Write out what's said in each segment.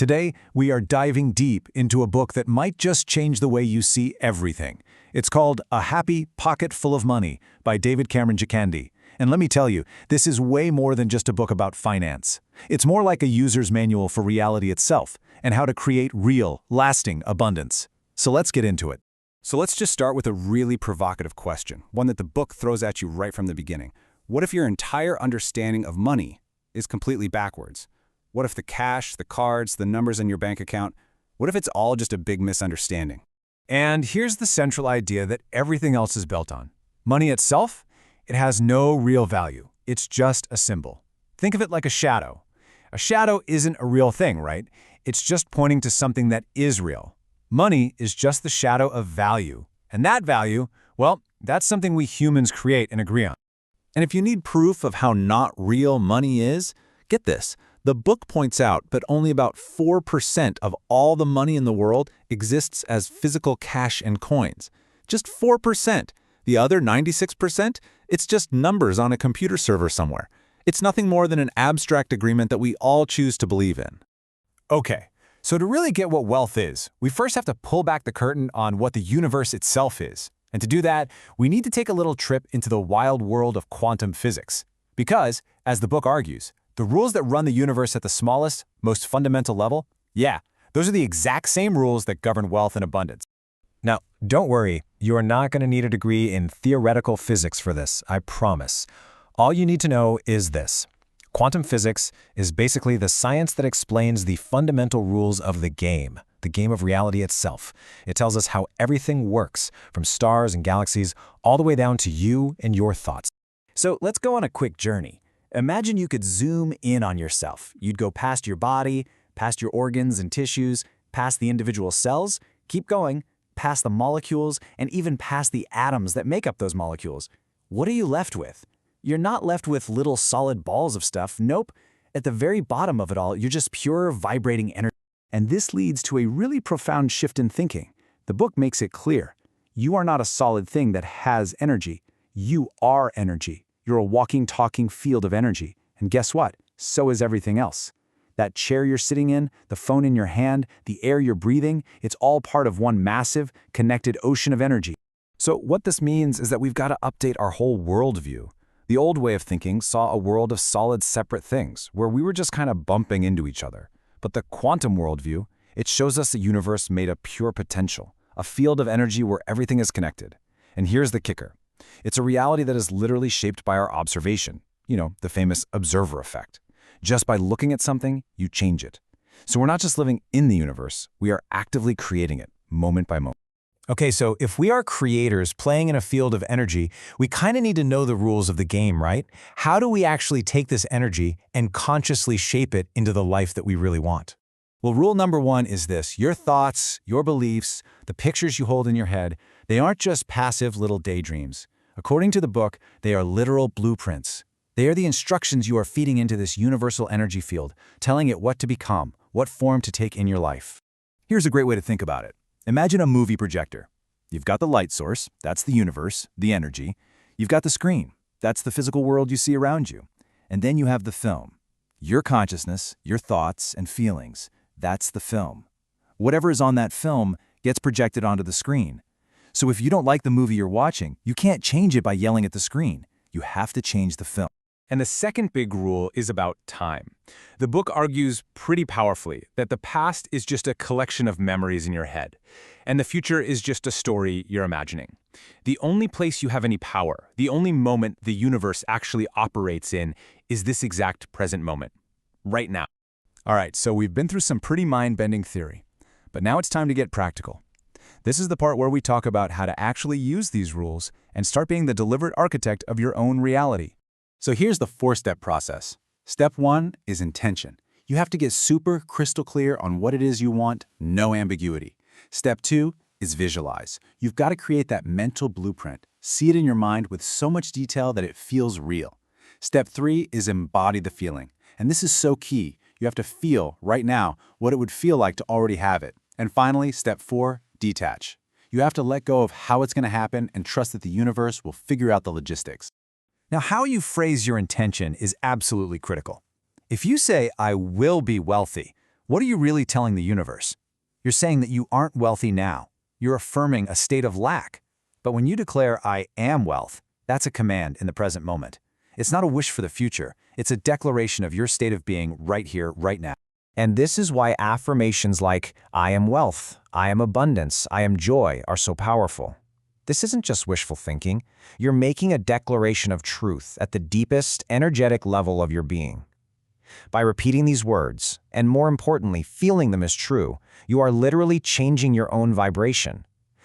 Today, we are diving deep into a book that might just change the way you see everything. It's called A Happy Pocket Full of Money by David Cameron Gikandi. And let me tell you, this is way more than just a book about finance. It's more like a user's manual for reality itself and how to create real, lasting abundance. So let's get into it. So let's just start with a really provocative question, one that the book throws at you right from the beginning. What if your entire understanding of money is completely backwards? What if the cash, the cards, the numbers in your bank account, what if it's all just a big misunderstanding? And here's the central idea that everything else is built on. Money itself, it has no real value. It's just a symbol. Think of it like a shadow. A shadow isn't a real thing, right? It's just pointing to something that is real. Money is just the shadow of value. And that value, well, that's something we humans create and agree on. And if you need proof of how not real money is, get this. The book points out that only about 4% of all the money in the world exists as physical cash and coins. Just 4%. The other 96%, it's just numbers on a computer server somewhere. It's nothing more than an abstract agreement that we all choose to believe in. Okay, so to really get what wealth is, we first have to pull back the curtain on what the universe itself is. And to do that, we need to take a little trip into the wild world of quantum physics. Because, as the book argues, the rules that run the universe at the smallest, most fundamental level, yeah, those are the exact same rules that govern wealth and abundance. Now, don't worry, you are not going to need a degree in theoretical physics for this, I promise. All you need to know is this. Quantum physics is basically the science that explains the fundamental rules of the game of reality itself. It tells us how everything works, from stars and galaxies all the way down to you and your thoughts. So let's go on a quick journey. Imagine you could zoom in on yourself. You'd go past your body, past your organs and tissues, past the individual cells, keep going, past the molecules, and even past the atoms that make up those molecules. What are you left with? You're not left with little solid balls of stuff. Nope. At the very bottom of it all, you're just pure vibrating energy. And this leads to a really profound shift in thinking. The book makes it clear. You are not a solid thing that has energy. You are energy. You're a walking, talking field of energy. And guess what? So is everything else. That chair you're sitting in, the phone in your hand, the air you're breathing, it's all part of one massive, connected ocean of energy. So what this means is that we've got to update our whole worldview. The old way of thinking saw a world of solid, separate things, where we were just kind of bumping into each other. But the quantum worldview, it shows us a universe made of pure potential, a field of energy where everything is connected. And here's the kicker. It's a reality that is literally shaped by our observation. You know, the famous observer effect. Just by looking at something, you change it. So we're not just living in the universe, we are actively creating it, moment by moment. Okay, so if we are creators playing in a field of energy, we kind of need to know the rules of the game, right? How do we actually take this energy and consciously shape it into the life that we really want? Well, rule number one is this. Your thoughts, your beliefs, the pictures you hold in your head, they aren't just passive little daydreams. According to the book, they are literal blueprints. They are the instructions you are feeding into this universal energy field, telling it what to become, what form to take in your life. Here's a great way to think about it. Imagine a movie projector. You've got the light source, that's the universe, the energy. You've got the screen, that's the physical world you see around you. And then you have the film. Your consciousness, your thoughts and feelings, that's the film. Whatever is on that film gets projected onto the screen. So if you don't like the movie you're watching, you can't change it by yelling at the screen. You have to change the film. And the second big rule is about time. The book argues pretty powerfully that the past is just a collection of memories in your head, and the future is just a story you're imagining. The only place you have any power, the only moment the universe actually operates in, is this exact present moment, right now. All right, so we've been through some pretty mind-bending theory, but now it's time to get practical. This is the part where we talk about how to actually use these rules and start being the deliberate architect of your own reality. So here's the 4-step process. Step 1 is intention. You have to get super crystal clear on what it is you want, no ambiguity. Step 2 is visualize. You've got to create that mental blueprint. See it in your mind with so much detail that it feels real. Step 3 is embody the feeling. And this is so key. You have to feel, right now, what it would feel like to already have it. And finally, step 4, detach. You have to let go of how it's going to happen and trust that the universe will figure out the logistics. Now, how you phrase your intention is absolutely critical. If you say, I will be wealthy, What are you really telling the universe? You're saying that you aren't wealthy now. You're affirming a state of lack. But when you declare, I am wealth, that's a command in the present moment. It's not a wish for the future. It's a declaration of your state of being right here, right now. And this is why affirmations like, I am wealth, I am abundance, I am joy are so powerful. This isn't just wishful thinking. You're making a declaration of truth at the deepest, energetic level of your being. By repeating these words, and more importantly, feeling them as true, you are literally changing your own vibration.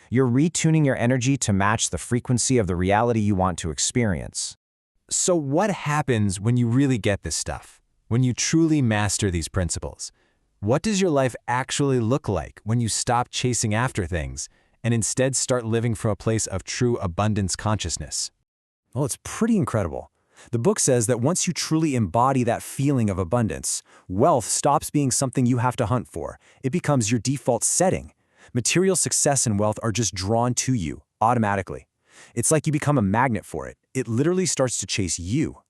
You're retuning your energy to match the frequency of the reality you want to experience. So what happens when you really get this stuff? When you truly master these principles? What does your life actually look like when you stop chasing after things and instead start living from a place of true abundance consciousness? Well, it's pretty incredible. The book says that once you truly embody that feeling of abundance, wealth stops being something you have to hunt for. It becomes your default setting. Material success and wealth are just drawn to you automatically. It's like you become a magnet for it. It literally starts to chase you.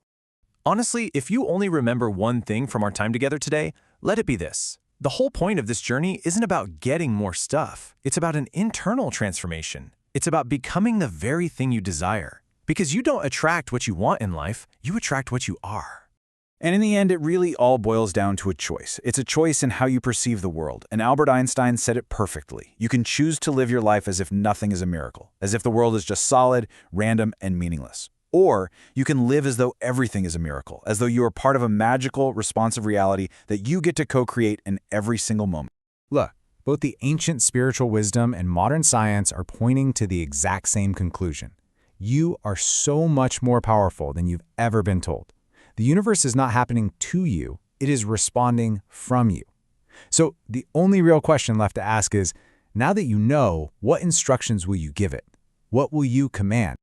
Honestly, if you only remember one thing from our time together today, let it be this. The whole point of this journey isn't about getting more stuff. It's about an internal transformation. It's about becoming the very thing you desire. Because you don't attract what you want in life, you attract what you are. And in the end, it really all boils down to a choice. It's a choice in how you perceive the world. And Albert Einstein said it perfectly. You can choose to live your life as if nothing is a miracle, as if the world is just solid, random, and meaningless. Or you can live as though everything is a miracle, as though you are part of a magical, responsive reality that you get to co-create in every single moment. Look, both the ancient spiritual wisdom and modern science are pointing to the exact same conclusion. You are so much more powerful than you've ever been told. The universe is not happening to you, it is responding from you. So the only real question left to ask is, now that you know, what instructions will you give it? What will you command?